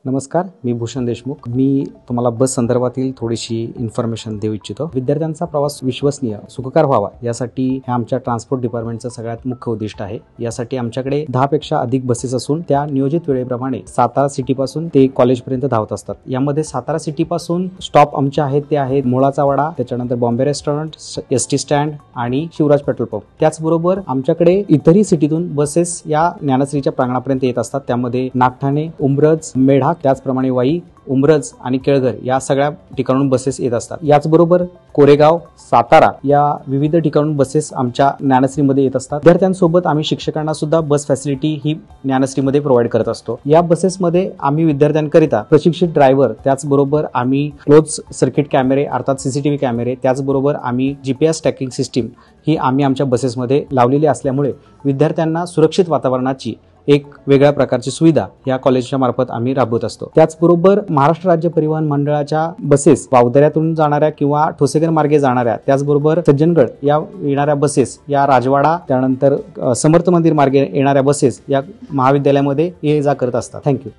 नमस्कार, मी भूषण देशमुख। मी तुम्हाला बस संदर्भातील थोडीशी इन्फॉर्मेशन देऊ इच्छितो। विद्यार्थ्यांचा प्रवास विश्वसनीय सुखकर व्हावा यासाठी हे आमच्या ट्रान्सपोर्ट डिपार्टमेंटचं सगळ्यात मुख्य उद्दिष्ट आहे। यासाठी आमच्याकडे 10 पेक्षा अधिक बसेस असून त्या नियोजित वेळेप्रमाणे सातारा सिटी पासून ते कॉलेज पर्यंत धावत असतात। यामध्ये सातारा सिटी पासून स्टॉप आमचे आहेत ते आहेत मोळाचा वाडा, त्याच्यानंतर बॉम्बे रेस्टॉरंट, एसटी स्टँड आणि शिवराज पेट्रोल पंप। त्याचबरोबर आमच्याकडे इतरही सिटीतून बसेस या ज्ञानश्रीच्या प्रांगणापर्यंत येत असतात। त्यामध्ये नागठाणे, उंब्रज, मेढा, त्याचप्रमाणे वाई, उंब्रज आणि केळघर या सगळ्या ठिकाणून बसेस येत असतात। याचबरोबर कोरेगाव, सातारा या विविध ठिकाणून बसेस आमच्या ज्ञानश्रीमध्ये येत असतात। विद्यार्थ्यांसोबत आम्ही शिक्षकांना सुद्धा बस फॅसिलिटी ही ज्ञानश्रीमध्ये प्रोव्हाइड करत असतो। या बसेसमध्ये आम्ही विद्यार्थ्यांकरिता प्रशिक्षित ड्रायव्हर, त्याचबरोबर आम्ही क्लोज सर्किट कॅमेरे अर्थात सीसीटीव्ही कॅमेरे, त्याचबरोबर आम्ही जीपीएस ट्रॅकिंग सिस्टीम ही आम्ही आमच्या बसेसमध्ये लावलेली असल्यामुळे विद्यार्थ्यांना सुरक्षित वातावरणाची एक वेगळ्या प्रकारची सुविधा या कॉलेजच्या मार्फत आम्ही राबवत असतो। त्याचबरोबर महाराष्ट्र राज्य परिवहन मंडळाच्या बसेस वावदऱ्यातून जाणाऱ्या किंवा ठोसेघर मार्गे जाणाऱ्या, त्याचबरोबर सज्जनगड या येणाऱ्या बसेस, या राजवाडा त्यानंतर समर्थ मंदिर मार्गे येणाऱ्या बसेस या महाविद्यालयामध्ये ये जा करत असतात। थँक्यू।